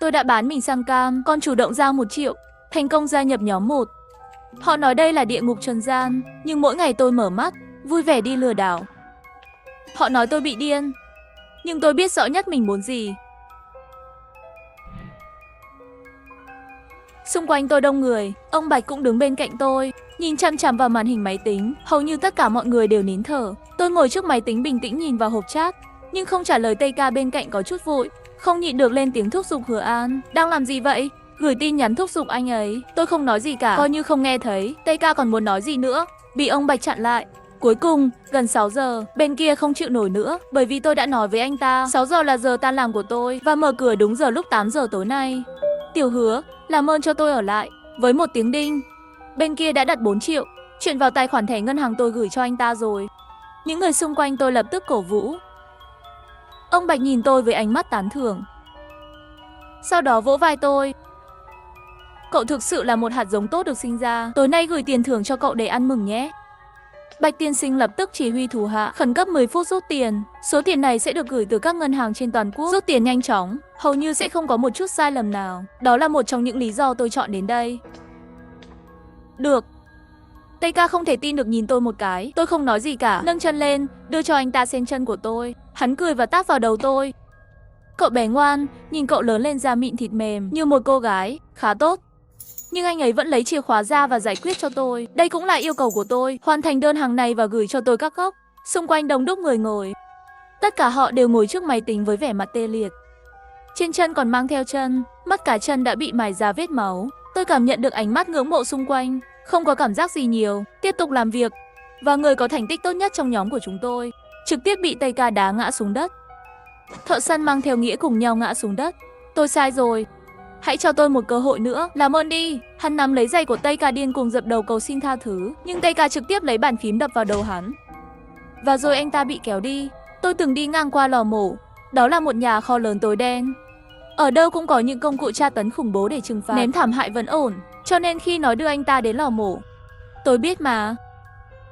Tôi đã bán mình sang cam, còn chủ động giao 1 triệu, thành công gia nhập nhóm 1. Họ nói đây là địa ngục trần gian, nhưng mỗi ngày tôi mở mắt, vui vẻ đi lừa đảo. Họ nói tôi bị điên, nhưng tôi biết rõ nhất mình muốn gì. Xung quanh tôi đông người, ông Bạch cũng đứng bên cạnh tôi, nhìn chăm chăm vào màn hình máy tính. Hầu như tất cả mọi người đều nín thở. Tôi ngồi trước máy tính bình tĩnh nhìn vào hộp chat, nhưng không trả lời. TK bên cạnh có chút vội, không nhịn được lên tiếng thúc giục Hứa An. Đang làm gì vậy? Gửi tin nhắn thúc giục anh ấy. Tôi không nói gì cả, coi như không nghe thấy. TK còn muốn nói gì nữa, bị ông Bạch chặn lại. Cuối cùng, gần 6 giờ, bên kia không chịu nổi nữa, bởi vì tôi đã nói với anh ta 6 giờ là giờ tan làm của tôi và mở cửa đúng giờ lúc 8 giờ tối nay. Tiểu Hứa, làm ơn cho tôi ở lại. Với một tiếng đinh, bên kia đã đặt 4 triệu, chuyển vào tài khoản thẻ ngân hàng tôi gửi cho anh ta rồi. Những người xung quanh tôi lập tức cổ vũ. Ông Bạch nhìn tôi với ánh mắt tán thưởng, sau đó vỗ vai tôi. Cậu thực sự là một hạt giống tốt được sinh ra. Tối nay gửi tiền thưởng cho cậu để ăn mừng nhé. Bạch tiên sinh lập tức chỉ huy thủ hạ khẩn cấp 10 phút rút tiền. Số tiền này sẽ được gửi từ các ngân hàng trên toàn quốc. Rút tiền nhanh chóng, hầu như sẽ không có một chút sai lầm nào. Đó là một trong những lý do tôi chọn đến đây. Được. TK không thể tin được nhìn tôi một cái. Tôi không nói gì cả, nâng chân lên, đưa cho anh ta xem chân của tôi. Hắn cười và tát vào đầu tôi. Cậu bé ngoan, nhìn cậu lớn lên da mịn thịt mềm như một cô gái, khá tốt. Nhưng anh ấy vẫn lấy chìa khóa ra và giải quyết cho tôi. Đây cũng là yêu cầu của tôi, hoàn thành đơn hàng này và gửi cho tôi các góc. Xung quanh đông đúc người ngồi. Tất cả họ đều ngồi trước máy tính với vẻ mặt tê liệt. Trên chân còn mang theo chân, mắt cả chân đã bị mài ra vết máu. Tôi cảm nhận được ánh mắt ngưỡng mộ xung quanh, không có cảm giác gì nhiều, tiếp tục làm việc. Và người có thành tích tốt nhất trong nhóm của chúng tôi trực tiếp bị TK đá ngã xuống đất. Thợ săn mang theo Nghĩa cùng nhau ngã xuống đất. Tôi sai rồi, hãy cho tôi một cơ hội nữa, làm ơn đi. Hắn nắm lấy giày của TK điên cuồng dập đầu cầu xin tha thứ, nhưng TK trực tiếp lấy bàn phím đập vào đầu hắn. Và rồi anh ta bị kéo đi. Tôi từng đi ngang qua lò mổ. Đó là một nhà kho lớn tối đen. Ở đâu cũng có những công cụ tra tấn khủng bố để trừng phạt. Ném thảm hại vẫn ổn, cho nên khi nói đưa anh ta đến lò mổ, tôi biết mà.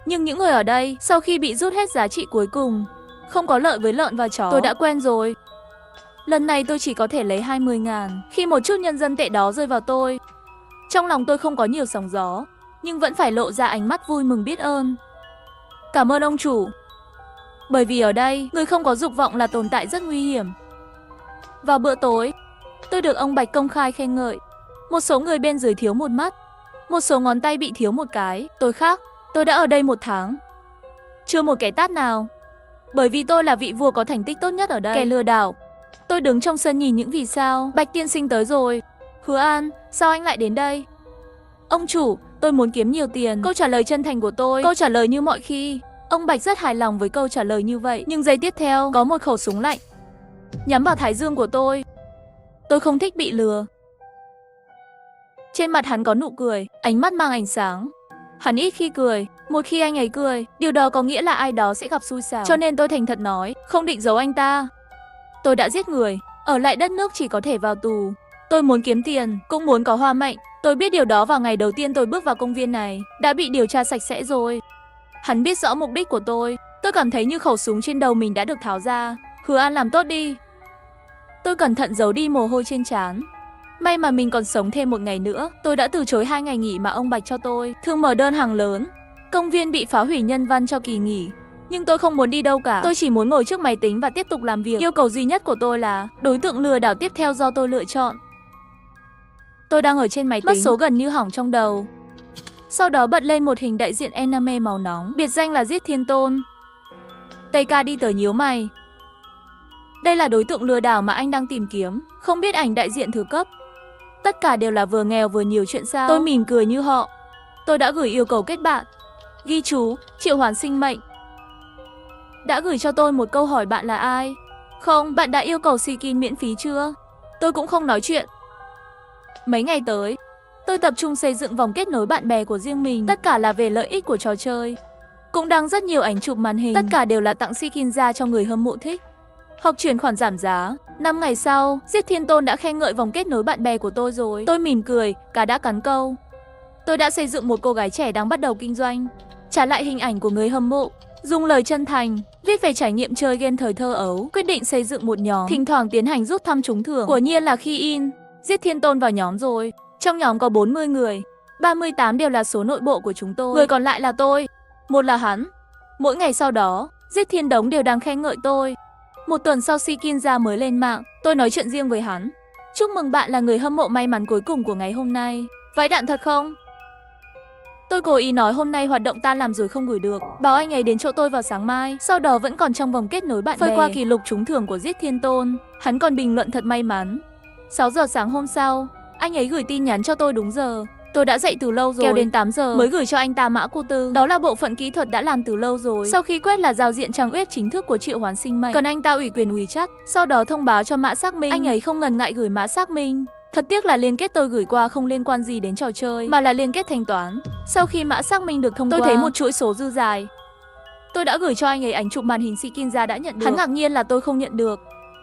Nhưng những người ở đây, sau khi bị rút hết giá trị cuối cùng, không có lợi với lợn và chó, tôi đã quen rồi. Lần này tôi chỉ có thể lấy 20.000 khi một chút nhân dân tệ đó rơi vào tôi. Trong lòng tôi không có nhiều sóng gió, nhưng vẫn phải lộ ra ánh mắt vui mừng biết ơn. Cảm ơn ông chủ. Bởi vì ở đây, người không có dục vọng là tồn tại rất nguy hiểm. Vào bữa tối, tôi được ông Bạch công khai khen ngợi. Một số người bên dưới thiếu một mắt, một số ngón tay bị thiếu một cái. Tôi khác, tôi đã ở đây 1 tháng, chưa một cái tát nào. Bởi vì tôi là vị vua có thành tích tốt nhất ở đây. Kẻ lừa đảo. Tôi đứng trong sân nhìn những vì sao. Bạch tiên sinh tới rồi. Hứa An, sao anh lại đến đây? Ông chủ, tôi muốn kiếm nhiều tiền. Câu trả lời chân thành của tôi, câu trả lời như mọi khi. Ông Bạch rất hài lòng với câu trả lời như vậy. Nhưng giây tiếp theo, có một khẩu súng lạnh nhắm vào thái dương của tôi. Tôi không thích bị lừa. Trên mặt hắn có nụ cười, ánh mắt mang ánh sáng. Hắn ít khi cười, một khi anh ấy cười, điều đó có nghĩa là ai đó sẽ gặp xui xẻo. Cho nên tôi thành thật nói, không định giấu anh ta. Tôi đã giết người, ở lại đất nước chỉ có thể vào tù. Tôi muốn kiếm tiền, cũng muốn có hoa mệnh. Tôi biết điều đó vào ngày đầu tiên tôi bước vào công viên này, đã bị điều tra sạch sẽ rồi. Hắn biết rõ mục đích của tôi cảm thấy như khẩu súng trên đầu mình đã được tháo ra. Hứa An làm tốt đi. Tôi cẩn thận giấu đi mồ hôi trên trán. May mà mình còn sống thêm 1 ngày nữa. Tôi đã từ chối 2 ngày nghỉ mà ông Bạch cho tôi. Thương mở đơn hàng lớn. Công viên bị phá hủy nhân văn cho kỳ nghỉ. Nhưng tôi không muốn đi đâu cả. Tôi chỉ muốn ngồi trước máy tính và tiếp tục làm việc. Yêu cầu duy nhất của tôi là đối tượng lừa đảo tiếp theo do tôi lựa chọn. Tôi đang ở trên máy tính, mất số gần như hỏng trong đầu. Sau đó bật lên một hình đại diện anime màu nóng, biệt danh là Giết Thiên Tôn. TK đi tới nhíu mày. Đây là đối tượng lừa đảo mà anh đang tìm kiếm. Không biết ảnh đại diện thứ cấp. Tất cả đều là vừa nghèo vừa nhiều chuyện sao? Tôi mỉm cười như họ. Tôi đã gửi yêu cầu kết bạn. Ghi chú, triệu hoán sinh mệnh. Đã gửi cho tôi một câu hỏi bạn là ai? Không, bạn đã yêu cầu skin miễn phí chưa? Tôi cũng không nói chuyện. Mấy ngày tới, tôi tập trung xây dựng vòng kết nối bạn bè của riêng mình. Tất cả là về lợi ích của trò chơi. Cũng đăng rất nhiều ảnh chụp màn hình. Tất cả đều là tặng skin ra cho người hâm mộ thích. Hoặc chuyển khoản giảm giá. 5 ngày sau, Giết Thiên Tôn đã khen ngợi vòng kết nối bạn bè của tôi rồi. Tôi mỉm cười, cá đã cắn câu. Tôi đã xây dựng một cô gái trẻ đang bắt đầu kinh doanh. Trả lại hình ảnh của người hâm mộ. Dùng lời chân thành, viết về trải nghiệm chơi game thời thơ ấu. Quyết định xây dựng một nhóm, thỉnh thoảng tiến hành rút thăm trúng thưởng. Quả nhiên là khi in, Giết Thiên Tôn vào nhóm rồi. Trong nhóm có 40 người, 38 đều là số nội bộ của chúng tôi. Người còn lại là tôi, một là hắn. Mỗi ngày sau đó, Giết Thiên Đống đều đang khen ngợi tôi. Một tuần sau Shikinza mới lên mạng, tôi nói chuyện riêng với hắn. Chúc mừng bạn là người hâm mộ may mắn cuối cùng của ngày hôm nay. Vãi đạn thật không? Tôi cố ý nói hôm nay hoạt động ta làm rồi không gửi được, bảo anh ấy đến chỗ tôi vào sáng mai. Sau đó vẫn còn trong vòng kết nối bạn bè. Phơi qua kỷ lục trúng thưởng của Giết Thiên Tôn, hắn còn bình luận thật may mắn. 6 giờ sáng hôm sau, anh ấy gửi tin nhắn cho tôi đúng giờ. Tôi đã dậy từ lâu rồi, kéo đến 8 giờ mới gửi cho anh ta mã cô tư. Đó là bộ phận kỹ thuật đã làm từ lâu rồi. Sau khi quét là giao diện trang web chính thức của Triệu Hoán Sinh Mệnh. Còn anh ta ủy quyền WeChat, sau đó thông báo cho mã xác minh. Anh ấy không ngần ngại gửi mã xác minh. Thật tiếc là liên kết tôi gửi qua không liên quan gì đến trò chơi, mà là liên kết thanh toán. Sau khi mã xác minh được thông qua, tôi thấy một chuỗi số dư dài. Tôi đã gửi cho anh ấy ảnh chụp màn hình Shikinza đã nhận được. Hắn ngạc nhiên là tôi không nhận được.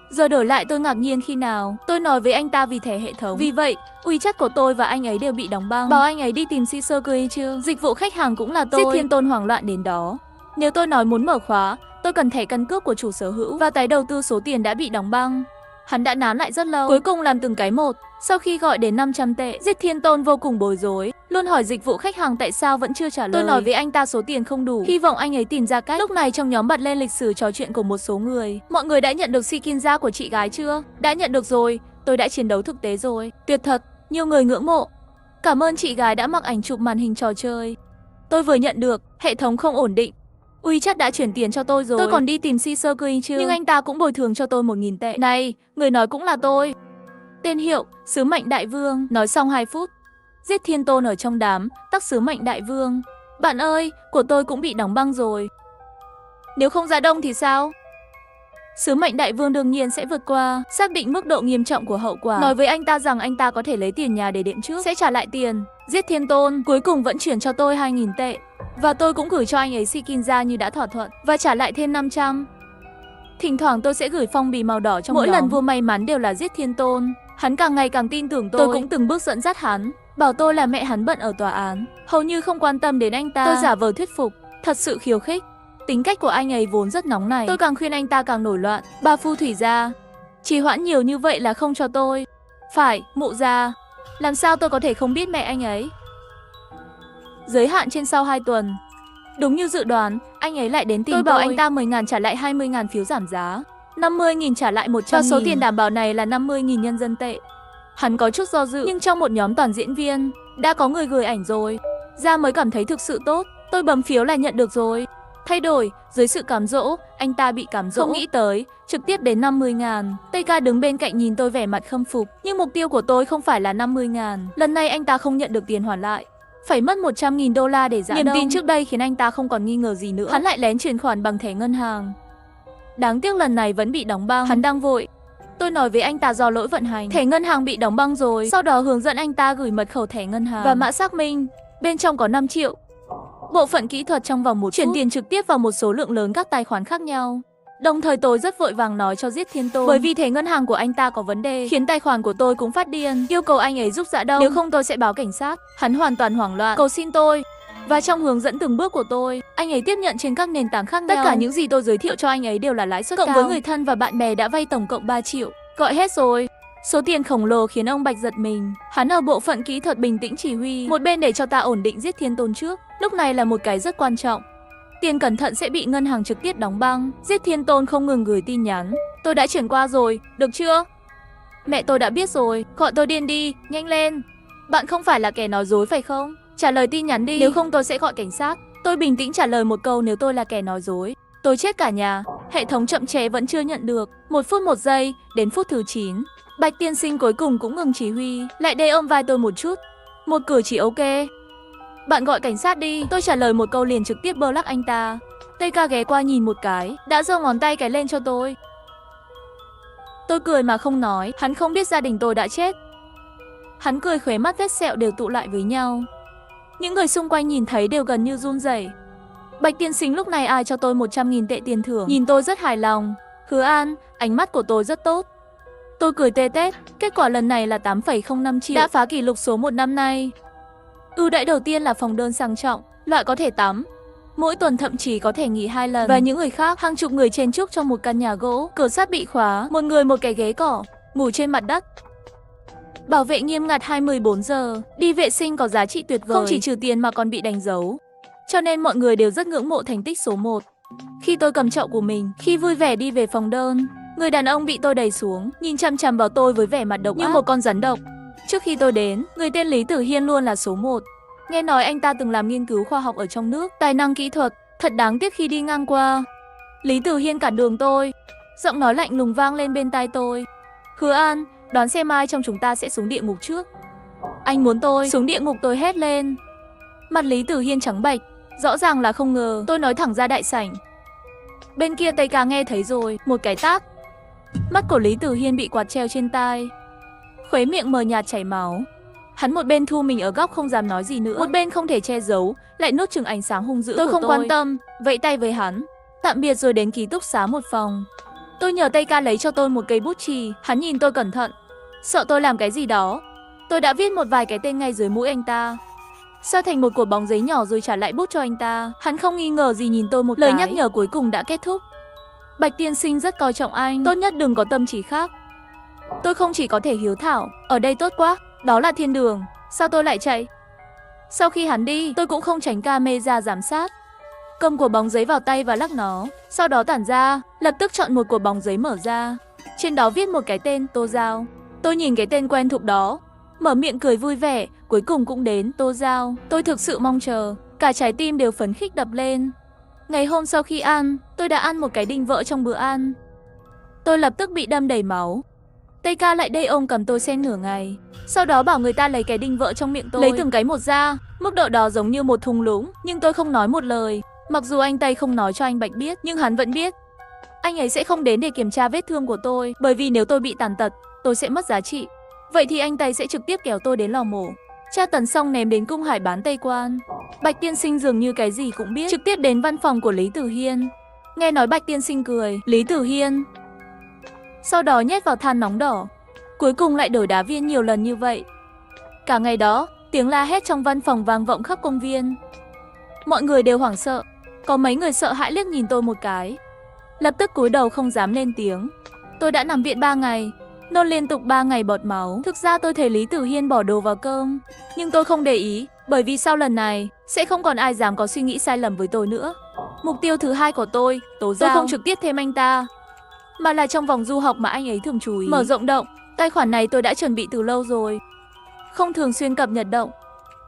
Giờ đổi lại tôi ngạc nhiên khi nào tôi nói với anh ta vì thẻ hệ thống. Vì vậy, WeChat của tôi và anh ấy đều bị đóng băng. Bảo anh ấy đi tìm Shisukui chưa? Dịch vụ khách hàng cũng là tôi. Giết Thiên Tôn hoảng loạn đến đó. Nếu tôi nói muốn mở khóa, tôi cần thẻ căn cước của chủ sở hữu và tái đầu tư số tiền đã bị đóng băng. Hắn đã nán lại rất lâu, cuối cùng làm từng cái một. Sau khi gọi đến 500 tệ, Giết Thiên Tôn vô cùng bối rối, luôn hỏi dịch vụ khách hàng tại sao vẫn chưa trả lời. Tôi nói với anh ta số tiền không đủ, hy vọng anh ấy tìm ra cách. Lúc này trong nhóm bật lên lịch sử trò chuyện của một số người. Mọi người đã nhận được Shikinza của chị gái chưa? Đã nhận được rồi, tôi đã chiến đấu thực tế rồi. Tuyệt thật, nhiều người ngưỡng mộ. Cảm ơn chị gái đã mặc ảnh chụp màn hình trò chơi. Tôi vừa nhận được, hệ thống không ổn định. WeChat đã chuyển tiền cho tôi rồi. Tôi còn đi tìm Shisukui chưa? Nhưng anh ta cũng bồi thường cho tôi 1000 tệ. Này, người nói cũng là tôi. Tên hiệu, Sứ Mệnh Đại Vương. Nói xong 2 phút, Giết Thiên Tôn ở trong đám, tắc Sứ Mệnh Đại Vương. Bạn ơi, của tôi cũng bị đóng băng rồi. Nếu không ra đông thì sao? Sứ Mệnh Đại Vương đương nhiên sẽ vượt qua, xác định mức độ nghiêm trọng của hậu quả. Nói với anh ta rằng anh ta có thể lấy tiền nhà để đệm trước, sẽ trả lại tiền. Giết Thiên Tôn cuối cùng vẫn chuyển cho tôi 2000 tệ. Và tôi cũng gửi cho anh ấy Shikinza như đã thỏa thuận, và trả lại thêm 500. Thỉnh thoảng tôi sẽ gửi phong bì màu đỏ trong mỗi lần vua may mắn đều là Giết Thiên Tôn. Hắn càng ngày càng tin tưởng tôi. Tôi cũng từng bước dẫn dắt hắn, bảo tôi là mẹ hắn bận ở tòa án, hầu như không quan tâm đến anh ta. Tôi giả vờ thuyết phục, thật sự khiêu khích. Tính cách của anh ấy vốn rất nóng này, tôi càng khuyên anh ta càng nổi loạn. Bà phù thủy gia, trì hoãn nhiều như vậy là không cho tôi. Phải, mụ gia, làm sao tôi có thể không biết mẹ anh ấy. Giới hạn trên sau 2 tuần. Đúng như dự đoán, anh ấy lại đến tìm tôi. Bảo anh ta 10.000 trả lại 20.000 phiếu giảm giá, 50.000 trả lại 100.000. Và số tiền đảm bảo này là 50.000 nhân dân tệ. Hắn có chút do dự, nhưng trong một nhóm toàn diễn viên, đã có người gửi ảnh rồi. Ra mới cảm thấy thực sự tốt. Tôi bấm phiếu là nhận được rồi. Thay đổi, dưới sự cám dỗ, anh ta bị cám dỗ. Không nghĩ tới, trực tiếp đến 50.000. TK đứng bên cạnh nhìn tôi vẻ mặt khâm phục. Nhưng mục tiêu của tôi không phải là 50.000. Lần này anh ta không nhận được tiền hoàn lại, phải mất 100.000 đô la để giãn đông. Niềm tin trước đây khiến anh ta không còn nghi ngờ gì nữa. Hắn lại lén chuyển khoản bằng thẻ ngân hàng. Đáng tiếc lần này vẫn bị đóng băng. Hắn đang vội. Tôi nói với anh ta do lỗi vận hành, thẻ ngân hàng bị đóng băng rồi. Sau đó hướng dẫn anh ta gửi mật khẩu thẻ ngân hàng và mã xác minh. Bên trong có 5 triệu. Bộ phận kỹ thuật trong vòng 1 phút chuyển tiền trực tiếp vào một số lượng lớn các tài khoản khác nhau. Đồng thời tôi rất vội vàng nói cho Giết Thiên Tôn, bởi vì thẻ ngân hàng của anh ta có vấn đề, khiến tài khoản của tôi cũng phát điên, yêu cầu anh ấy giúp Dạ Đông, nếu không tôi sẽ báo cảnh sát. Hắn hoàn toàn hoảng loạn, cầu xin tôi. Và trong hướng dẫn từng bước của tôi, anh ấy tiếp nhận trên các nền tảng khác nhau. Tất cả những gì tôi giới thiệu cho anh ấy đều là lãi suất cao. Cộng với người thân và bạn bè đã vay tổng cộng 3 triệu. Gọi hết rồi. Số tiền khổng lồ khiến ông Bạch giật mình. Hắn ở bộ phận kỹ thuật bình tĩnh chỉ huy, một bên để cho ta ổn định Giết Thiên Tôn trước. Lúc này là một cái rất quan trọng. Tiền cẩn thận sẽ bị ngân hàng trực tiếp đóng băng. Giết Thiên Tôn không ngừng gửi tin nhắn. Tôi đã chuyển qua rồi, được chưa? Mẹ tôi đã biết rồi, gọi tôi điên đi, nhanh lên. Bạn không phải là kẻ nói dối phải không? Trả lời tin nhắn đi, nếu không tôi sẽ gọi cảnh sát. Tôi bình tĩnh trả lời một câu, nếu tôi là kẻ nói dối, tôi chết cả nhà. Hệ thống chậm chế vẫn chưa nhận được. 1 phút 1 giây, đến phút thứ 9. Bạch tiên sinh cuối cùng cũng ngừng chỉ huy, lại đây ôm vai tôi một chút. Một cử chỉ ok. Bạn gọi cảnh sát đi. Tôi trả lời một câu liền trực tiếp block anh ta. TK ghé qua nhìn một cái, đã giơ ngón tay cái lên cho tôi. Tôi cười mà không nói, hắn không biết gia đình tôi đã chết. Hắn cười khóe mắt vết sẹo đều tụ lại với nhau. Những người xung quanh nhìn thấy đều gần như run rẩy. Bạch tiên sinh lúc này ai cho tôi 100.000 tệ tiền thưởng, nhìn tôi rất hài lòng. Hứa An, ánh mắt của tôi rất tốt. Tôi cười tê tét, kết quả lần này là 8,05 triệu, đã phá kỷ lục số 1 năm nay. Ưu đãi đầu tiên là phòng đơn sang trọng, loại có thể tắm, mỗi tuần thậm chí có thể nghỉ 2 lần. Và những người khác, hàng chục người chen chúc trong một căn nhà gỗ, cửa sắt bị khóa, một người một cái ghế cỏ, ngủ trên mặt đất. bảo vệ nghiêm ngặt 24 giờ, đi vệ sinh có giá trị tuyệt vời, không chỉ trừ tiền mà còn bị đánh dấu. Cho nên mọi người đều rất ngưỡng mộ thành tích số 1. Khi tôi cầm chậu của mình, khi vui vẻ đi về phòng đơn, người đàn ông bị tôi đẩy xuống, nhìn chằm chằm vào tôi với vẻ mặt độc ác như một con rắn độc. Trước khi tôi đến, người tên Lý Tử Hiên luôn là số 1. Nghe nói anh ta từng làm nghiên cứu khoa học ở trong nước, tài năng kỹ thuật, thật đáng tiếc khi đi ngang qua. Lý Tử Hiên cản đường tôi, giọng nói lạnh lùng vang lên bên tai tôi. Hứa An, đoán xem ai trong chúng ta sẽ xuống địa ngục trước. Anh muốn tôi xuống địa ngục, tôi hét lên. Mặt Lý Tử Hiên trắng bệch, rõ ràng là không ngờ tôi nói thẳng ra đại sảnh. Bên kia Tây Ca nghe thấy rồi, một cái tát. Mắt của Lý Tử Hiên bị quạt treo trên tai, khuấy miệng mờ nhạt chảy máu. Hắn một bên thu mình ở góc không dám nói gì nữa, một bên không thể che giấu, lại nuốt chửng ánh sáng hung dữ của tôi. Không quan tâm, vẫy tay với hắn, tạm biệt rồi đến ký túc xá một phòng. Tôi nhờ Tây Ca lấy cho tôi một cây bút chì, hắn nhìn tôi cẩn thận, sợ tôi làm cái gì đó. Tôi đã viết một vài cái tên ngay dưới mũi anh ta, xoa thành một quả bóng giấy nhỏ rồi trả lại bút cho anh ta. Hắn không nghi ngờ gì nhìn tôi một cái. Lời nhắc nhở cuối cùng đã kết thúc. Bạch tiên sinh rất coi trọng anh, tốt nhất đừng có tâm trí khác. Tôi không chỉ có thể hiếu thảo, ở đây tốt quá, đó là thiên đường, sao tôi lại chạy? Sau khi hắn đi, tôi cũng không tránh camera giám sát, cầm quả bóng giấy vào tay và lắc nó, sau đó tản ra, lập tức chọn một quả bóng giấy mở ra. Trên đó viết một cái tên, Tô Giao. Tôi nhìn cái tên quen thuộc đó, mở miệng cười vui vẻ, cuối cùng cũng đến, Tô Giao. Tôi thực sự mong chờ, cả trái tim đều phấn khích đập lên. Ngày hôm sau khi ăn, tôi đã ăn một cái đinh vỡ trong bữa ăn. Tôi lập tức bị đâm đầy máu. Tây Ca lại đây ôm cầm tôi xem nửa ngày, sau đó bảo người ta lấy cái đinh vỡ trong miệng tôi, lấy từng cái một ra, mức độ đó giống như một thung lũng, nhưng tôi không nói một lời. Mặc dù anh Tây không nói cho anh Bạch biết, nhưng hắn vẫn biết. Anh ấy sẽ không đến để kiểm tra vết thương của tôi, bởi vì nếu tôi bị tàn tật, tôi sẽ mất giá trị. Vậy thì anh Tây sẽ trực tiếp kéo tôi đến lò mổ, tra tấn xong ném đến cung hải bán Tây Quan. Bạch tiên sinh dường như cái gì cũng biết, trực tiếp đến văn phòng của Lý Tử Hiên. Nghe nói Bạch tiên sinh cười, Lý Tử Hiên, sau đó nhét vào than nóng đỏ, cuối cùng lại đổi đá viên nhiều lần như vậy. Cả ngày đó, tiếng la hét trong văn phòng vang vọng khắp công viên. Mọi người đều hoảng sợ, có mấy người sợ hãi liếc nhìn tôi một cái, lập tức cúi đầu không dám lên tiếng. Tôi đã nằm viện 3 ngày, nôn liên tục 3 ngày bọt máu. Thực ra tôi thấy Lý Tử Hiên bỏ đồ vào cơm, nhưng tôi không để ý, bởi vì sau lần này sẽ không còn ai dám có suy nghĩ sai lầm với tôi nữa. Mục tiêu thứ hai của tôi, Tố Giao. Tôi không trực tiếp thêm anh ta, mà là trong vòng du học mà anh ấy thường chú ý mở rộng động. Tài khoản này tôi đã chuẩn bị từ lâu rồi, không thường xuyên cập nhật động,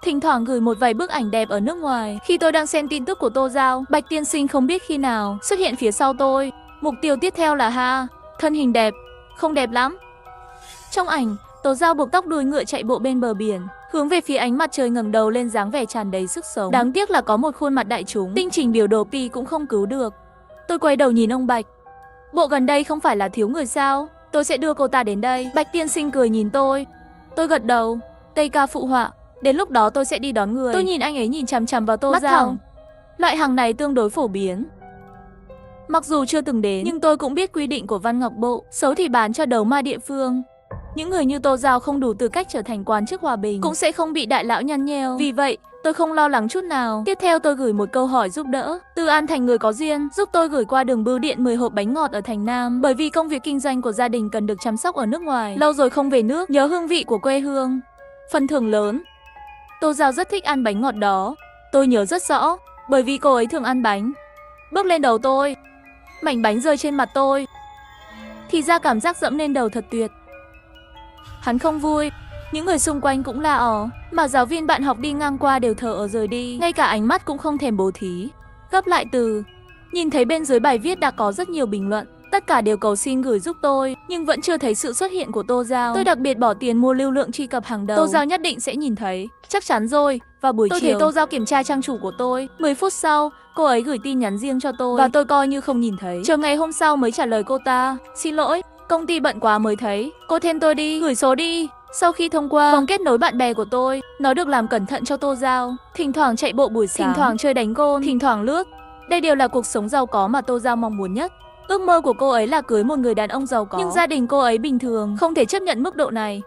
thỉnh thoảng gửi một vài bức ảnh đẹp ở nước ngoài. Khi tôi đang xem tin tức của Tô Giao, Bạch tiên sinh không biết khi nào xuất hiện phía sau tôi. Mục tiêu tiếp theo là Ha, thân hình đẹp, không đẹp lắm. Trong ảnh, Tố Giao buộc tóc đuôi ngựa chạy bộ bên bờ biển, hướng về phía ánh mặt trời ngẩng đầu lên dáng vẻ tràn đầy sức sống. Đáng tiếc là có một khuôn mặt đại chúng, tinh chỉnh biểu đồ pi cũng không cứu được. Tôi quay đầu nhìn ông Bạch. Bộ gần đây không phải là thiếu người sao? Tôi sẽ đưa cô ta đến đây. Bạch tiên sinh cười nhìn tôi. Tôi gật đầu. Tây Ca phụ họa. Đến lúc đó tôi sẽ đi đón người. Tôi nhìn anh ấy nhìn chằm chằm vào Tô Giao. Loại hàng này tương đối phổ biến. Mặc dù chưa từng đến, nhưng tôi cũng biết quy định của Văn Ngọc Bộ, xấu thì bán cho đầu ma địa phương. Những người như Tô Giao không đủ tư cách trở thành quan chức hòa bình, cũng sẽ không bị đại lão nhăn nheo. Vì vậy, tôi không lo lắng chút nào. Tiếp theo tôi gửi một câu hỏi giúp đỡ. Từ An Thành người có duyên, giúp tôi gửi qua đường bưu điện 10 hộp bánh ngọt ở thành Nam. Bởi vì công việc kinh doanh của gia đình cần được chăm sóc ở nước ngoài. Lâu rồi không về nước, nhớ hương vị của quê hương. Phần thưởng lớn. Tô Giao rất thích ăn bánh ngọt đó. Tôi nhớ rất rõ, bởi vì cô ấy thường ăn bánh. Bước lên đầu tôi, mảnh bánh rơi trên mặt tôi. Thì ra cảm giác dẫm lên đầu thật tuyệt. Hắn không vui, những người xung quanh cũng la ó, mà giáo viên bạn học đi ngang qua đều thờ ơ rời đi, ngay cả ánh mắt cũng không thèm bố thí. Gấp lại từ, nhìn thấy bên dưới bài viết đã có rất nhiều bình luận, tất cả đều cầu xin gửi giúp tôi, nhưng vẫn chưa thấy sự xuất hiện của Tô Giao. Tôi đặc biệt bỏ tiền mua lưu lượng truy cập hàng đầu. Tô Giao nhất định sẽ nhìn thấy, chắc chắn rồi. Vào buổi chiều, tôi thấy Tô Giao kiểm tra trang chủ của tôi. 10 phút sau, cô ấy gửi tin nhắn riêng cho tôi, và tôi coi như không nhìn thấy. Chờ ngày hôm sau mới trả lời cô ta, xin lỗi, công ty bận quá mới thấy, cô thêm tôi đi, gửi số đi. Sau khi thông qua vòng kết nối bạn bè của tôi, nó được làm cẩn thận cho Tô Giao. Thỉnh thoảng chạy bộ buổi sáng, thỉnh thoảng chơi đánh gôn, thỉnh thoảng lướt. Đây đều là cuộc sống giàu có mà Tô Giao mong muốn nhất. Ước mơ của cô ấy là cưới một người đàn ông giàu có, nhưng gia đình cô ấy bình thường, không thể chấp nhận mức độ này.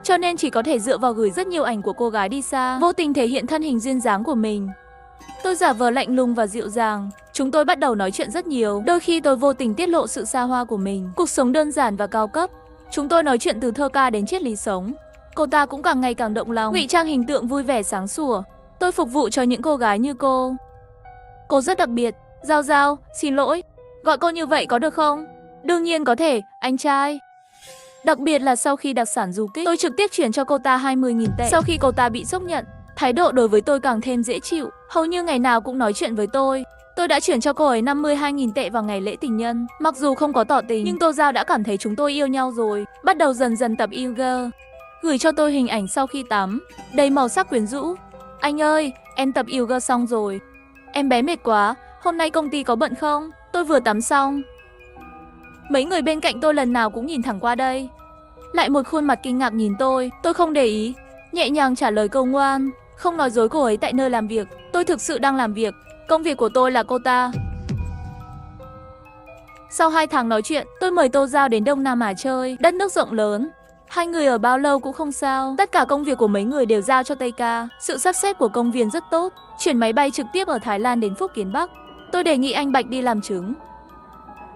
Cho nên chỉ có thể dựa vào gửi rất nhiều ảnh của cô gái đi xa, vô tình thể hiện thân hình duyên dáng của mình. Tôi giả vờ lạnh lùng và dịu dàng. Chúng tôi bắt đầu nói chuyện rất nhiều. Đôi khi tôi vô tình tiết lộ sự xa hoa của mình, cuộc sống đơn giản và cao cấp. Chúng tôi nói chuyện từ thơ ca đến triết lý sống. cô ta cũng càng ngày càng động lòng, ngụy trang hình tượng vui vẻ sáng sủa. Tôi phục vụ cho những cô gái như cô. Cô rất đặc biệt. Giao Giao, xin lỗi. Gọi cô như vậy có được không? Đương nhiên có thể, anh trai. Đặc biệt là sau khi đặc sản du kích, tôi trực tiếp chuyển cho cô ta 20.000 tệ. Sau khi cô ta bị sốc nhận, thái độ đối với tôi càng thêm dễ chịu, hầu như ngày nào cũng nói chuyện với tôi. Tôi đã chuyển cho cô ấy 52.000 tệ vào ngày lễ tình nhân. Mặc dù không có tỏ tình, nhưng Tô Giao đã cảm thấy chúng tôi yêu nhau rồi, bắt đầu dần dần tập yoga. Gửi cho tôi hình ảnh sau khi tắm, đầy màu sắc quyến rũ. Anh ơi, em tập yoga xong rồi. Em bé mệt quá, hôm nay công ty có bận không? Tôi vừa tắm xong. Mấy người bên cạnh tôi lần nào cũng nhìn thẳng qua đây. Lại một khuôn mặt kinh ngạc nhìn tôi không để ý. Nhẹ nhàng trả lời câu ngoan, không nói dối cô ấy tại nơi làm việc. Tôi thực sự đang làm việc, công việc của tôi là cô ta. Sau 2 tháng nói chuyện, tôi mời Tô Giao đến Đông Nam Á chơi, đất nước rộng lớn. Hai người ở bao lâu cũng không sao, tất cả công việc của mấy người đều giao cho Tây Ca. Sự sắp xếp của công viên rất tốt, chuyển máy bay trực tiếp ở Thái Lan đến Phúc Kiến Bắc. Tôi đề nghị anh Bạch đi làm chứng.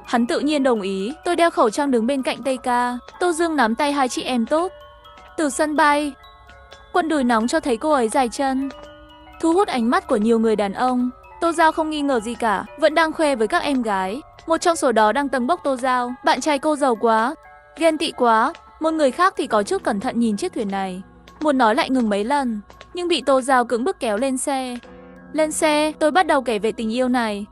Hắn tự nhiên đồng ý. Tôi đeo khẩu trang đứng bên cạnh Tây Ca. Tô Dương nắm tay hai chị em tốt. Từ sân bay, quần đùi nóng cho thấy cô ấy dài chân, thu hút ánh mắt của nhiều người đàn ông. Tô Giao không nghi ngờ gì cả, vẫn đang khoe với các em gái. Một trong số đó đang tâng bốc Tô Giao. Bạn trai cô giàu quá, ghen tị quá. Một người khác thì có chút cẩn thận nhìn chiếc thuyền này, muốn nói lại ngừng mấy lần, nhưng bị Tô Giao cưỡng bức kéo lên xe. Lên xe, tôi bắt đầu kể về tình yêu này.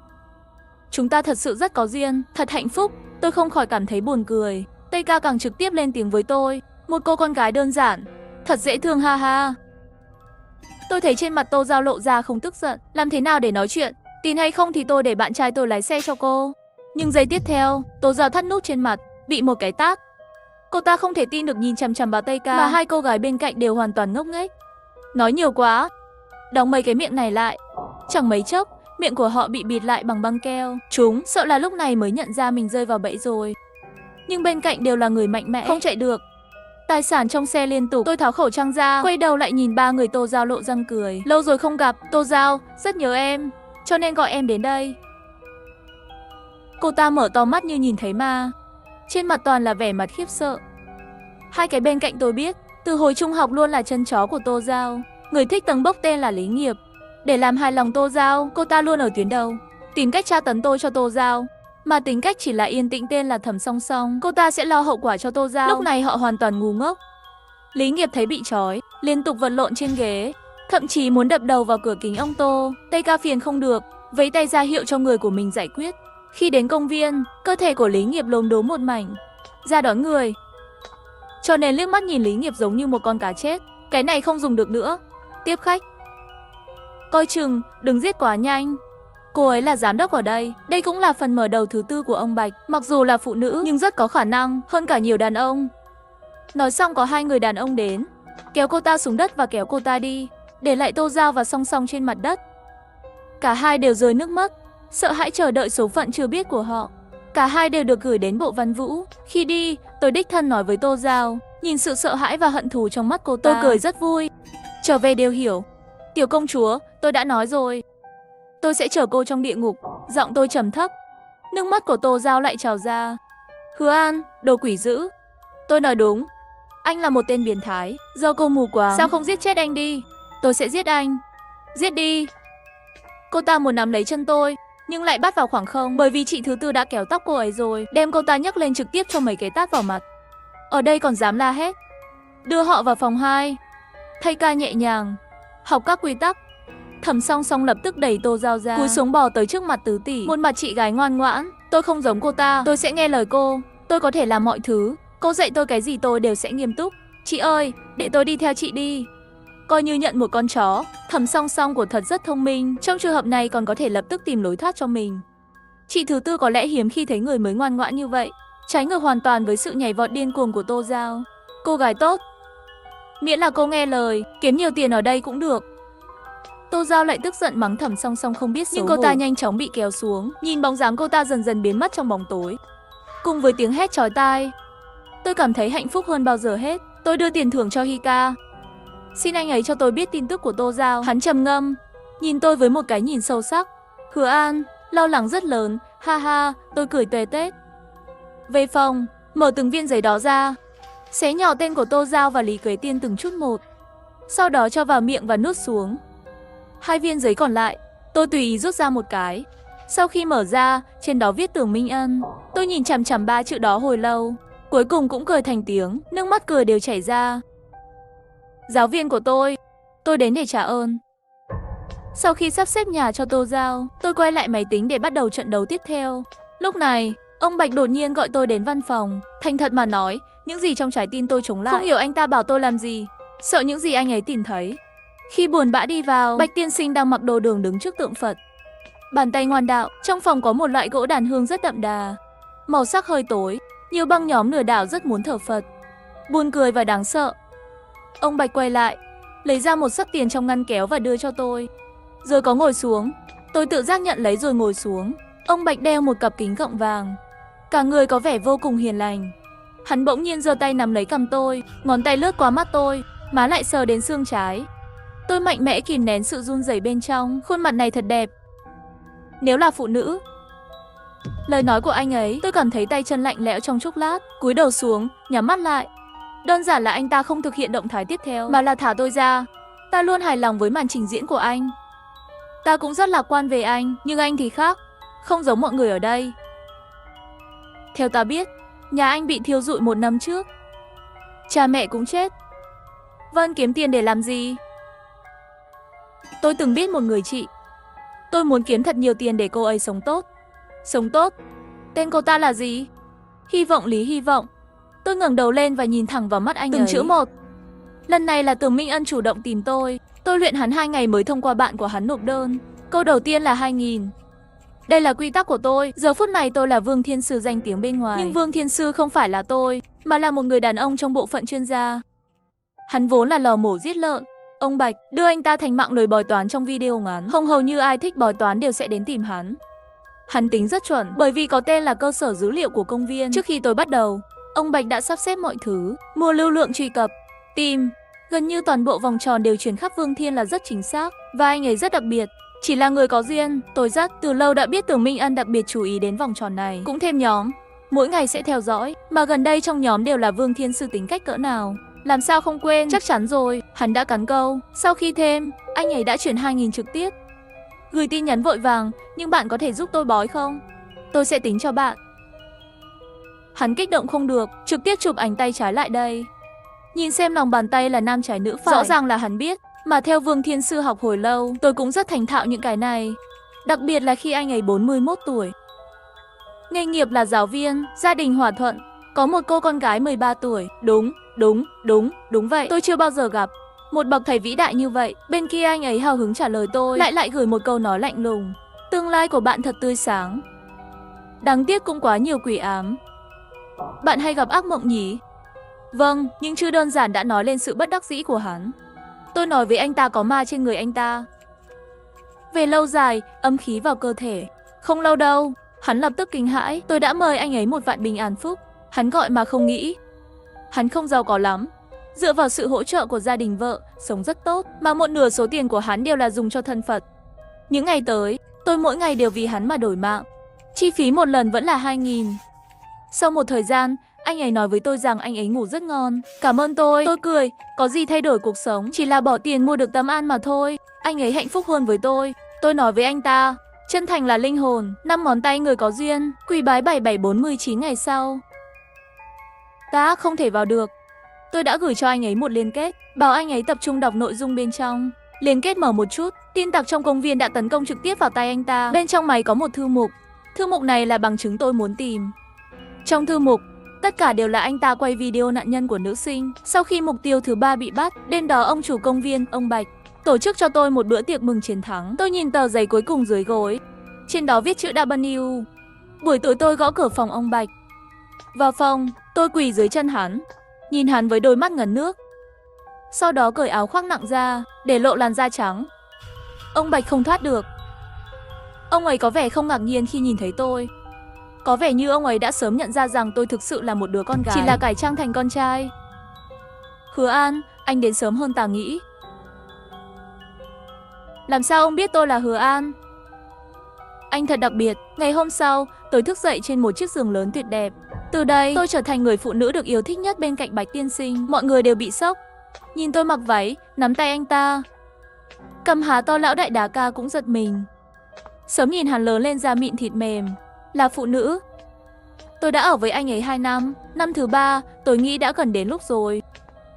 Chúng ta thật sự rất có duyên, thật hạnh phúc. Tôi không khỏi cảm thấy buồn cười. Tây Ca càng trực tiếp lên tiếng với tôi. Một cô con gái đơn giản, thật dễ thương ha ha. Tôi thấy trên mặt Tô Giao lộ ra không tức giận. Làm thế nào để nói chuyện? Tin hay không thì tôi để bạn trai tôi lái xe cho cô. Nhưng giây tiếp theo, Tô Giao thắt nút trên mặt, bị một cái tát. Cô ta không thể tin được nhìn chằm chằm vào Tây Ca, mà hai cô gái bên cạnh đều hoàn toàn ngốc nghếch. Nói nhiều quá, đóng mấy cái miệng này lại. Chẳng mấy chốc, miệng của họ bị bịt lại bằng băng keo. Chúng sợ là lúc này mới nhận ra mình rơi vào bẫy rồi. Nhưng bên cạnh đều là người mạnh mẽ, không chạy được. Tài sản trong xe liên tục. Tôi tháo khẩu trang ra, quay đầu lại nhìn ba người Tô Giao lộ răng cười. Lâu rồi không gặp, Tô Giao, rất nhớ em, cho nên gọi em đến đây. Cô ta mở to mắt như nhìn thấy ma, trên mặt toàn là vẻ mặt khiếp sợ. Hai cái bên cạnh tôi biết, từ hồi trung học luôn là chân chó của Tô Giao. Người thích tầng bốc tên là Lý Nghiệp. Để làm hài lòng Tô Giao, cô ta luôn ở tuyến đầu, tìm cách tra tấn tôi cho Tô Giao. Mà tính cách chỉ là yên tĩnh tên là Thẩm Song Song, cô ta sẽ lo hậu quả cho Tô Giao. Lúc này họ hoàn toàn ngu ngốc. Lý Nghiệp thấy bị trói, liên tục vật lộn trên ghế, thậm chí muốn đập đầu vào cửa kính ông Tô. Tây Ca phiền không được, vẫy tay ra hiệu cho người của mình giải quyết. Khi đến công viên, cơ thể của Lý Nghiệp lốm đốm một mảnh, ra đón người. Cho nên liếc mắt nhìn Lý Nghiệp giống như một con cá chết. Cái này không dùng được nữa. Tiếp khách. Coi chừng, đừng giết quá nhanh. Cô ấy là giám đốc ở đây. Đây cũng là phần mở đầu thứ tư của ông Bạch. Mặc dù là phụ nữ, nhưng rất có khả năng hơn cả nhiều đàn ông. Nói xong có hai người đàn ông đến, kéo cô ta xuống đất và kéo cô ta đi, để lại Tô Giao và Song Song trên mặt đất. Cả hai đều rơi nước mắt, sợ hãi chờ đợi số phận chưa biết của họ. Cả hai đều được gửi đến Bộ Văn Vũ. Khi đi, tôi đích thân nói với Tô Giao. Nhìn sự sợ hãi và hận thù trong mắt cô ta, tôi cười rất vui. Trở về đều hiểu. Tiểu công chúa, tôi đã nói rồi, tôi sẽ chở cô trong địa ngục. Giọng tôi trầm thấp. Nước mắt của Tô Giao lại trào ra. Hứa An, đồ quỷ dữ. Tôi nói đúng. Anh là một tên biến thái. Do cô mù quáng, sao không giết chết anh đi? Tôi sẽ giết anh. Giết đi. Cô ta muốn nắm lấy chân tôi, nhưng lại bắt vào khoảng không, bởi vì chị thứ tư đã kéo tóc cô ấy rồi, đem cô ta nhấc lên trực tiếp cho mấy cái tát vào mặt. Ở đây còn dám la hét. Đưa họ vào phòng 2. Thay ca nhẹ nhàng, học các quy tắc. Thẩm Song Song lập tức đẩy Tô Giao ra, cúi xuống bò tới trước mặt tứ tỷ, một mặt chị gái ngoan ngoãn. Tôi không giống cô ta, tôi sẽ nghe lời cô. Tôi có thể làm mọi thứ, cô dạy tôi cái gì tôi đều sẽ nghiêm túc. Chị ơi, để tôi đi theo chị đi. Coi như nhận một con chó. Thẩm Song Song của thật rất thông minh, trong trường hợp này còn có thể lập tức tìm lối thoát cho mình. Chị thứ tư có lẽ hiếm khi thấy người mới ngoan ngoãn như vậy, trái ngược hoàn toàn với sự nhảy vọt điên cuồng của Tô Giao. Cô gái tốt, miễn là cô nghe lời, kiếm nhiều tiền ở đây cũng được. Tô Giao lại tức giận mắng Thẩm Song Song không biết xấu hổ. Nhưng cô ta nhanh chóng bị kéo xuống, nhìn bóng dáng cô ta dần dần biến mất trong bóng tối, cùng với tiếng hét chói tai. Tôi cảm thấy hạnh phúc hơn bao giờ hết. Tôi đưa tiền thưởng cho Hika. Xin anh ấy cho tôi biết tin tức của Tô Giao. Hắn trầm ngâm, nhìn tôi với một cái nhìn sâu sắc. Hứa An, lo lắng rất lớn. Ha ha, tôi cười tuề tết. Về phòng, mở từng viên giấy đó ra. xé nhỏ tên của Tô Giao và Lý Quế Tiên từng chút một, sau đó cho vào miệng và nuốt xuống. 2 viên giấy còn lại, tôi tùy ý rút ra một cái. Sau khi mở ra, trên đó viết Tưởng Minh Ân. Tôi nhìn chằm chằm 3 chữ đó hồi lâu, cuối cùng cũng cười thành tiếng, nước mắt cười đều chảy ra. Giáo viên của tôi đến để trả ơn. Sau khi sắp xếp nhà cho Tô Giao, tôi quay lại máy tính để bắt đầu trận đấu tiếp theo. Lúc này, ông Bạch đột nhiên gọi tôi đến văn phòng. Thành thật mà nói, những gì trong trái tim tôi chống lại. Không hiểu anh ta bảo tôi làm gì, sợ những gì anh ấy tìm thấy. Khi buồn bã đi vào, Bạch tiên sinh đang mặc đồ đường đứng trước tượng Phật, bàn tay ngoan đạo. Trong phòng có một loại gỗ đàn hương rất đậm đà, màu sắc hơi tối, nhiều băng nhóm lừa đảo rất muốn thờ Phật. Buồn cười và đáng sợ. Ông Bạch quay lại, lấy ra một xấp tiền trong ngăn kéo và đưa cho tôi, rồi có ngồi xuống. Tôi tự giác nhận lấy rồi ngồi xuống. Ông Bạch đeo một cặp kính gọng vàng, cả người có vẻ vô cùng hiền lành. Hắn bỗng nhiên giơ tay nắm lấy cằm tôi, ngón tay lướt qua mắt tôi, má lại sờ đến xương trái. Tôi mạnh mẽ kìm nén sự run rẩy bên trong, khuôn mặt này thật đẹp. Nếu là phụ nữ. Lời nói của anh ấy, tôi cảm thấy tay chân lạnh lẽo trong chốc lát, cúi đầu xuống, nhắm mắt lại. Đơn giản là anh ta không thực hiện động thái tiếp theo, mà là thả tôi ra. Ta luôn hài lòng với màn trình diễn của anh. Ta cũng rất lạc quan về anh, nhưng anh thì khác, không giống mọi người ở đây. Theo ta biết, nhà anh bị thiêu rụi 1 năm trước. Cha mẹ cũng chết. Vân kiếm tiền để làm gì? Tôi từng biết một người chị. Tôi muốn kiếm thật nhiều tiền để cô ấy sống tốt. Sống tốt? Tên cô ta là gì? Hy vọng Lý Hy vọng. Tôi ngẩng đầu lên và nhìn thẳng vào mắt anh từng ấy. Chữ một. Lần này là Tưởng Minh Ân chủ động tìm tôi. Tôi luyện hắn 2 ngày mới thông qua bạn của hắn nộp đơn. Câu đầu tiên là 2.000. Đây là quy tắc của tôi. Giờ phút này tôi là Vương Thiên Sư danh tiếng bên ngoài. Nhưng Vương Thiên Sư không phải là tôi, mà là một người đàn ông trong bộ phận chuyên gia. Hắn vốn là lò mổ giết lợn. Ông Bạch đưa anh ta thành mạng lưới bói toán trong video ngắn. Không hầu như ai thích bói toán đều sẽ đến tìm hắn. Hắn tính rất chuẩn, bởi vì có tên là cơ sở dữ liệu của công viên. Trước khi tôi bắt đầu, ông Bạch đã sắp xếp mọi thứ, mua lưu lượng truy cập, tìm. Gần như toàn bộ vòng tròn đều chuyển khắp Vương Thiên là rất chính xác, và anh ấy rất đặc biệt. Chỉ là người có duyên, tôi rất từ lâu đã biết Tưởng Minh Ân đặc biệt chú ý đến vòng tròn này. Cũng thêm nhóm, mỗi ngày sẽ theo dõi, mà gần đây trong nhóm đều là Vương Thiên Sư tính cách cỡ nào. Làm sao không quên, chắc chắn rồi, hắn đã cắn câu. Sau khi thêm, anh ấy đã chuyển 2.000 trực tiếp. Gửi tin nhắn vội vàng, nhưng bạn có thể giúp tôi bói không? Tôi sẽ tính cho bạn. Hắn kích động không được, trực tiếp chụp ảnh tay trái lại đây. Nhìn xem lòng bàn tay là nam trái nữ phải. Rõ ràng là hắn biết, mà theo Vương Thiên Sư học hồi lâu, tôi cũng rất thành thạo những cái này. Đặc biệt là khi anh ấy 41 tuổi. Nghề nghiệp là giáo viên, gia đình hòa thuận, có một cô con gái 13 tuổi. Đúng vậy, tôi chưa bao giờ gặp một bậc thầy vĩ đại như vậy. Bên kia anh ấy hào hứng trả lời tôi, lại gửi một câu nói lạnh lùng. Tương lai của bạn thật tươi sáng. Đáng tiếc cũng quá nhiều quỷ ám. Bạn hay gặp ác mộng nhỉ? Vâng, nhưng chưa đơn giản đã nói lên sự bất đắc dĩ của hắn. Tôi nói với anh ta có ma trên người anh ta. Về lâu dài, âm khí vào cơ thể. Không lâu đâu, hắn lập tức kinh hãi. Tôi đã mời anh ấy một vạn bình an phúc. Hắn gọi mà không nghĩ. Hắn không giàu có lắm, dựa vào sự hỗ trợ của gia đình vợ, sống rất tốt, mà một nửa số tiền của hắn đều là dùng cho thân Phật. Những ngày tới, tôi mỗi ngày đều vì hắn mà đổi mạng. Chi phí một lần vẫn là 2.000. Sau một thời gian, anh ấy nói với tôi rằng anh ấy ngủ rất ngon. Cảm ơn tôi cười, có gì thay đổi cuộc sống, chỉ là bỏ tiền mua được tâm an mà thôi. Anh ấy hạnh phúc hơn với tôi. Tôi nói với anh ta, chân thành là linh hồn, 5 ngón tay người có duyên. Quỳ bái 7749 ngày sau. Ta không thể vào được. Tôi đã gửi cho anh ấy một liên kết, bảo anh ấy tập trung đọc nội dung bên trong. Liên kết mở một chút, tin tặc trong công viên đã tấn công trực tiếp vào tay anh ta. Bên trong máy có một thư mục. Thư mục này là bằng chứng tôi muốn tìm. Trong thư mục, tất cả đều là anh ta quay video nạn nhân của nữ sinh. Sau khi mục tiêu thứ 3 bị bắt, đêm đó ông chủ công viên, ông Bạch, tổ chức cho tôi một bữa tiệc mừng chiến thắng. Tôi nhìn tờ giấy cuối cùng dưới gối. Trên đó viết chữ W. Buổi tối tôi gõ cửa phòng ông Bạch. Vào phòng, tôi quỳ dưới chân hắn, nhìn hắn với đôi mắt ngấn nước. Sau đó cởi áo khoác nặng ra, để lộ làn da trắng. Ông Bạch không thoát được. Ông ấy có vẻ không ngạc nhiên khi nhìn thấy tôi. Có vẻ như ông ấy đã sớm nhận ra rằng tôi thực sự là một đứa con gái, chỉ là cải trang thành con trai. Hứa An, anh đến sớm hơn ta nghĩ. Làm sao ông biết tôi là Hứa An? Anh thật đặc biệt. Ngày hôm sau, tôi thức dậy trên một chiếc giường lớn tuyệt đẹp. Từ đây, tôi trở thành người phụ nữ được yêu thích nhất bên cạnh Bạch tiên sinh. Mọi người đều bị sốc. Nhìn tôi mặc váy, nắm tay anh ta. Cầm há to, lão đại đá ca cũng giật mình. Sớm nhìn hắn lớn lên da mịn thịt mềm. Là phụ nữ. Tôi đã ở với anh ấy 2 năm. Năm thứ 3, tôi nghĩ đã gần đến lúc rồi.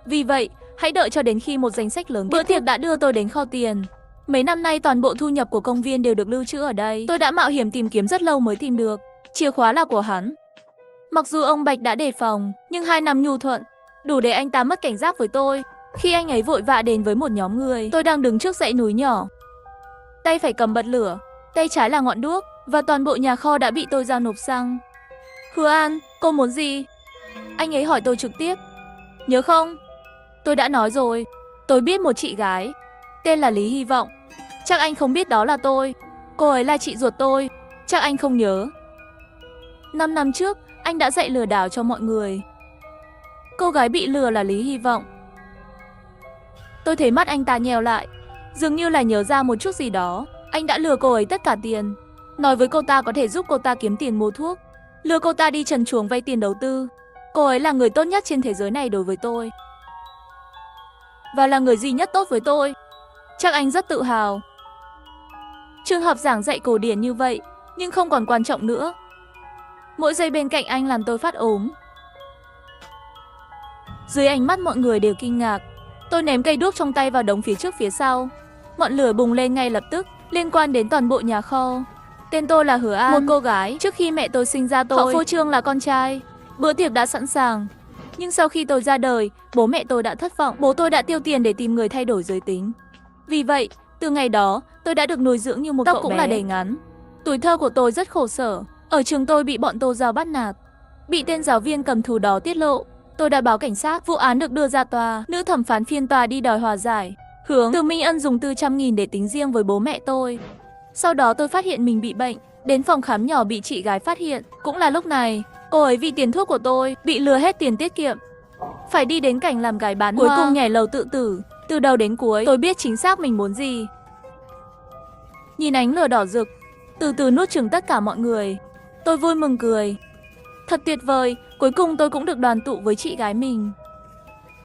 Vì vậy, hãy đợi cho đến khi một danh sách lớn. Bữa tiệc đã đưa tôi đến kho tiền. Mấy năm nay toàn bộ thu nhập của công viên đều được lưu trữ ở đây. Tôi đã mạo hiểm tìm kiếm rất lâu mới tìm được. Chìa khóa là của hắn. Mặc dù ông Bạch đã đề phòng, nhưng 2 năm nhu thuận đủ để anh ta mất cảnh giác với tôi. Khi anh ấy vội vã đến với một nhóm người, tôi đang đứng trước dãy núi nhỏ. Tay phải cầm bật lửa, tay trái là ngọn đuốc, và toàn bộ nhà kho đã bị tôi giao nộp xăng. Hứa An, cô muốn gì? Anh ấy hỏi tôi trực tiếp. Nhớ không? Tôi đã nói rồi, tôi biết một chị gái, tên là Lý Hy Vọng. Chắc anh không biết đó là tôi. Cô ấy là chị ruột tôi. Chắc anh không nhớ. 5 năm trước, anh đã dạy lừa đảo cho mọi người. Cô gái bị lừa là Lý Hy Vọng. Tôi thấy mắt anh ta nheo lại, dường như là nhớ ra một chút gì đó. Anh đã lừa cô ấy tất cả tiền, nói với cô ta có thể giúp cô ta kiếm tiền mua thuốc, lừa cô ta đi trần truồng vay tiền đầu tư. Cô ấy là người tốt nhất trên thế giới này đối với tôi, và là người duy nhất tốt với tôi. Chắc anh rất tự hào. Trường hợp giảng dạy cổ điển như vậy, nhưng không còn quan trọng nữa. Mỗi giây bên cạnh anh làm tôi phát ốm. Dưới ánh mắt mọi người đều kinh ngạc, tôi ném cây đuốc trong tay vào đống phía trước phía sau. Ngọn lửa bùng lên ngay lập tức, liên quan đến toàn bộ nhà kho. Tên tôi là Hứa An, một cô gái. Trước khi mẹ tôi sinh ra tôi, họ phô trương là con trai. Bữa tiệc đã sẵn sàng. Nhưng sau khi tôi ra đời, bố mẹ tôi đã thất vọng. Bố tôi đã tiêu tiền để tìm người thay đổi giới tính. Vì vậy, từ ngày đó, tôi đã được nuôi dưỡng như một cậu bé. Tóc cũng là để ngắn. Tuổi thơ của tôi rất khổ sở. Ở trường tôi bị bọn tô giao bắt nạt. Bị tên giáo viên cầm thú đó tiết lộ. Tôi đã báo cảnh sát, vụ án được đưa ra tòa. Nữ thẩm phán phiên tòa đi đòi hòa giải. Hướng từ Minh Ân dùng 400.000 để tính riêng với bố mẹ tôi. Sau đó tôi phát hiện mình bị bệnh. Đến phòng khám nhỏ bị chị gái phát hiện. Cũng là lúc này, cô ấy vì tiền thuốc của tôi bị lừa hết tiền tiết kiệm, phải đi đến cảnh làm gái bán hoa. Cuối cùng nhảy lầu tự tử. Từ đầu đến cuối, tôi biết chính xác mình muốn gì. Nhìn ánh lửa đỏ rực, từ từ nuốt chửng tất cả mọi người. Tôi vui mừng cười. Thật tuyệt vời, cuối cùng tôi cũng được đoàn tụ với chị gái mình.